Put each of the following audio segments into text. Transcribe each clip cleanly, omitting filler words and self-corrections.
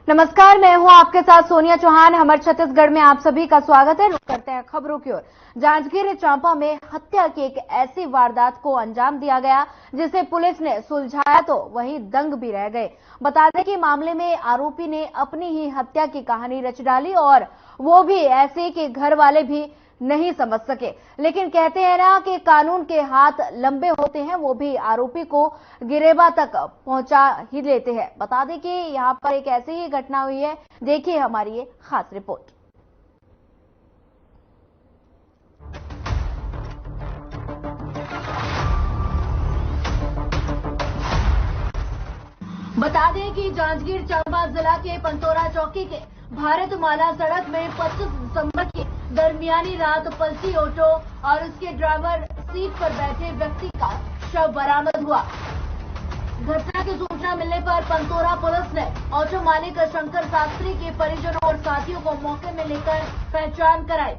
नमस्कार, मैं हूं आपके साथ सोनिया चौहान। हमर छत्तीसगढ़ में आप सभी का स्वागत है। रुक करते हैं खबरों की ओर। जांजगीर चांपा में हत्या की एक ऐसी वारदात को अंजाम दिया गया जिसे पुलिस ने सुलझाया तो वहीं दंग भी रह गए। बता दें कि मामले में आरोपी ने अपनी ही हत्या की कहानी रच डाली और वो भी ऐसे कि घर वाले भी नहीं समझ सके। लेकिन कहते हैं ना कि कानून के हाथ लंबे होते हैं, वो भी आरोपी को गिरेबा तक पहुंचा ही लेते हैं। बता दें कि यहां पर एक ऐसी ही घटना हुई है। देखिए हमारी ये खास रिपोर्ट। बता दें कि जांजगीर चांपा जिला के पंतोरा चौकी के भारतमाला सड़क में 25 दिसंबर की दरमियानी रात पलटी ऑटो और उसके ड्राइवर सीट पर बैठे व्यक्ति का शव बरामद हुआ। घटना की सूचना मिलने पर पंतोरा पुलिस ने ऑटो मालिक शंकर शास्त्री के परिजनों और साथियों को मौके में लेकर पहचान कराई।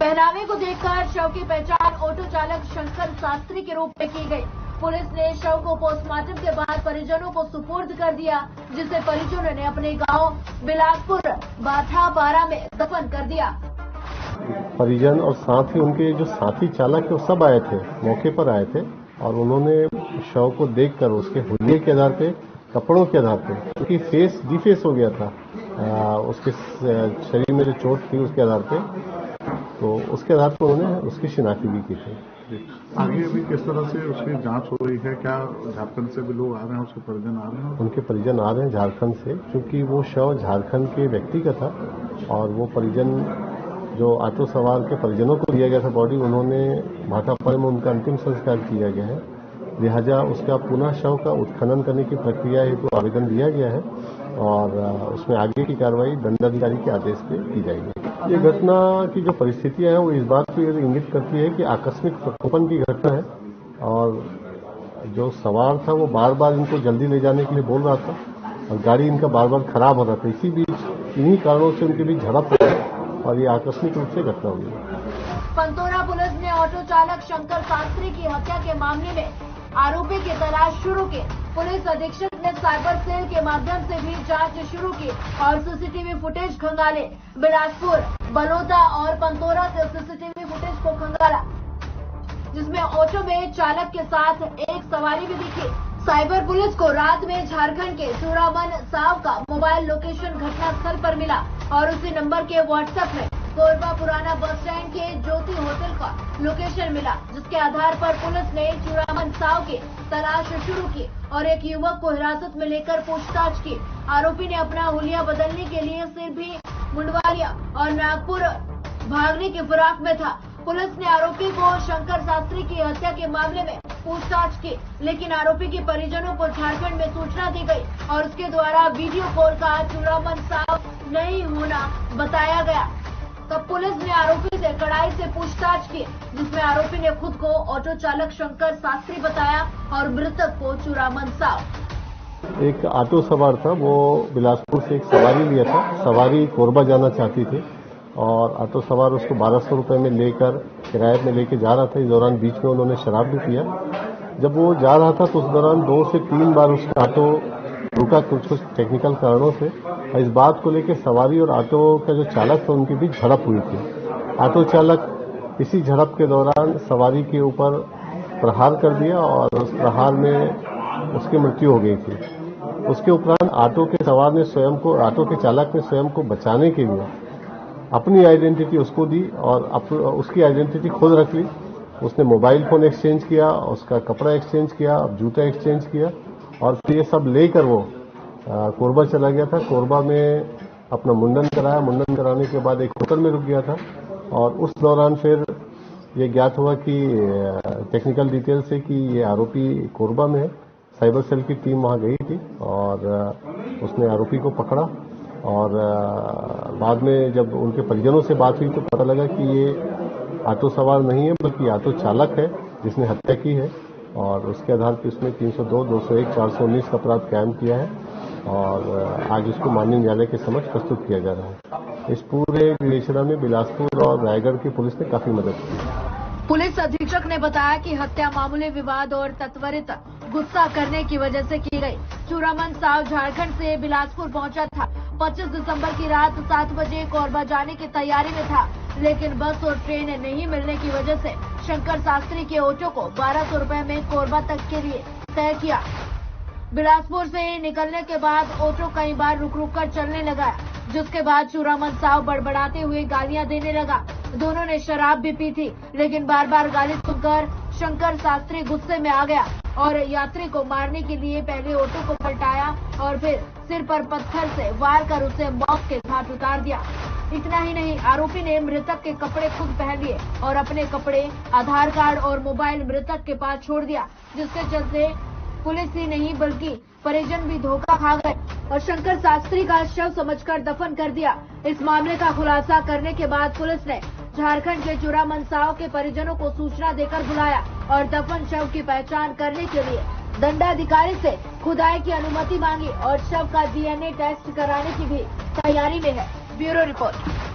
पहनावे को देखकर शव की पहचान ऑटो चालक शंकर शास्त्री के रूप में की गई। पुलिस ने शव को पोस्टमार्टम के बाद परिजनों को सुपुर्द कर दिया, जिसे परिजनों ने अपने गांव बिलासपुर बाठापारा में दफन कर दिया। परिजन और साथ ही उनके जो साथी चालक थे वो सब आए थे, मौके पर आए थे और उन्होंने शव को देखकर उसके हुलिये के आधार पे, कपड़ों के आधार पे, क्योंकि फेस डिफेस हो गया था, उसके शरीर में जो चोट थी उसके आधार पे, तो उसके आधार पर उन्होंने उसकी शिनाख्ती भी की थी। आगे अभी किस तरह से उसकी जांच हो रही है? क्या झारखंड से भी लोग आ रहे हैं, उसके परिजन आ रहे हैं? उनके परिजन आ रहे हैं झारखंड से, क्योंकि वो शव झारखंड के व्यक्ति का था और वो परिजन जो ऑटो सवार के परिजनों को दिया गया था बॉडी, उन्होंने भाटापारा में उनका अंतिम संस्कार किया गया है। लिहाजा उसका पुनः शव का उत्खनन करने की प्रक्रिया हेतु तो आवेदन दिया गया है और उसमें आगे की कार्रवाई दंडाधिकारी के आदेश पे की जाएगी। ये घटना की जो परिस्थितियां हैं वो इस बात को इंगित करती है कि आकस्मिक प्रकोपन की घटना है और जो सवार था वो बार बार इनको जल्दी ले जाने के लिए बोल रहा था और गाड़ी इनका बार बार खराब हो रहा था। इसी बीच इन्हीं कारणों से उनके बीच झड़प हो गई और ये आकस्मिक रूप से घटना हुई। पंतोरा पुलिस ने ऑटो चालक शंकर शास्त्री की हत्या के मामले में आरोपी की तलाश शुरू की। पुलिस अधीक्षक ने साइबर सेल के माध्यम से भी जांच शुरू की और सीसीटीवी फुटेज खंगाले। बिलासपुर, बलौदा और पंतोरा से सीसीटीवी फुटेज को खंगाला, जिसमें ऑटो में चालक के साथ एक सवारी भी दिखी। साइबर पुलिस को रात में झारखंड के चूड़ामन साव का मोबाइल लोकेशन घटनास्थल पर मिला और उसी नंबर के व्हाट्सएप में कोरबा पुराना बस स्टैंड के ज्योति होटल का लोकेशन मिला, जिसके आधार पर पुलिस ने चूड़ामन साव की तलाश शुरू की और एक युवक को हिरासत में लेकर पूछताछ की। आरोपी ने अपना हुलिया बदलने के लिए सिर भी मुंडवा लिया और नागपुर भागने की फिराक में था। पुलिस ने आरोपी को शंकर शास्त्री की हत्या के मामले में पूछताछ की, लेकिन आरोपी के परिजनों को झारखंड में सूचना दी गई और उसके द्वारा वीडियो कॉल का चूड़ामन साव नहीं होना बताया गया। तब पुलिस ने आरोपी से कड़ाई से पूछताछ की, जिसमें आरोपी ने खुद को ऑटो चालक शंकर शास्त्री बताया और मृतक को चूड़ामन साव। एक ऑटो सवार था, वो बिलासपुर से एक सवारी लिया था। सवारी कोरबा जाना चाहती थी और ऑटो सवार उसको 1200 रुपये में लेकर किराए में लेके जा रहा था। इस दौरान बीच में उन्होंने शराब भी पिया। जब वो जा रहा था तो उस दौरान 2 से 3 बार उसका ऑटो रुका कुछ टेक्निकल कारणों से। इस बात को लेकर सवारी और ऑटो का जो चालक था उनके बीच झड़प हुई थी। ऑटो चालक इसी झड़प के दौरान सवारी के ऊपर प्रहार कर दिया और उस प्रहार में उसकी मृत्यु हो गई थी। उसके उपरांत ऑटो के सवार ने स्वयं को, ऑटो के चालक ने स्वयं को बचाने के लिए अपनी आइडेंटिटी उसको दी और उसकी आइडेंटिटी खुद रख ली। उसने मोबाइल फोन एक्सचेंज किया, उसका कपड़ा एक्सचेंज किया, जूता एक्सचेंज किया और फिर ये सब लेकर वो कोरबा चला गया था। कोरबा में अपना मुंडन कराया। मुंडन कराने के बाद एक होटल में रुक गया था और उस दौरान फिर ये ज्ञात हुआ कि टेक्निकल डिटेल से कि ये आरोपी कोरबा में है। साइबर सेल की टीम वहां गई थी और उसने आरोपी को पकड़ा और बाद में जब उनके परिजनों से बात हुई तो पता लगा कि ये ऑटो सवार नहीं है बल्कि ऑटो चालक है जिसने हत्या की है और उसके आधार पर इसमें 302, 201, 419 का अपराध कायम किया है और आज उसको माननीय न्यायालय के समक्ष प्रस्तुत किया जा रहा है। इस पूरे विवेचना में बिलासपुर और रायगढ़ की पुलिस ने काफी मदद की। पुलिस अधीक्षक ने बताया कि हत्या मामूली विवाद और त्वरित गुस्सा करने की वजह से की गई। चूड़ामन साव झारखंड से बिलासपुर पहुंचा था। 25 दिसंबर की रात 7 बजे कोरबा जाने की तैयारी में था, लेकिन बस और ट्रेन नहीं मिलने की वजह से शंकर शास्त्री के ऑटो को 1200 रुपए में कोरबा तक के लिए तय किया। बिलासपुर से निकलने के बाद ऑटो कई बार रुक रुक कर चलने लगा, जिसके बाद चूरामन साहब बड़बड़ाते हुए गालियां देने लगा। दोनों ने शराब भी पी थी, लेकिन बार बार गाली सुनकर शंकर शास्त्री गुस्से में आ गया और यात्री को मारने के लिए पहले ऑटो को पलटाया और फिर सिर पर पत्थर से वार कर उसे मौत के घाट उतार दिया। इतना ही नहीं, आरोपी ने मृतक के कपड़े खुद पहन लिए और अपने कपड़े, आधार कार्ड और मोबाइल मृतक के पास छोड़ दिया, जिसके चलते पुलिस ही नहीं बल्कि परिजन भी धोखा खा गए और शंकर शास्त्री का शव समझकर दफन कर दिया। इस मामले का खुलासा करने के बाद पुलिस ने झारखंड के चूरामन साव के परिजनों को सूचना देकर बुलाया और दफन शव की पहचान करने के लिए दंडाधिकारी से खुदाई की अनुमति मांगी और शव का DNA टेस्ट कराने की भी तैयारी में है। Bureau report.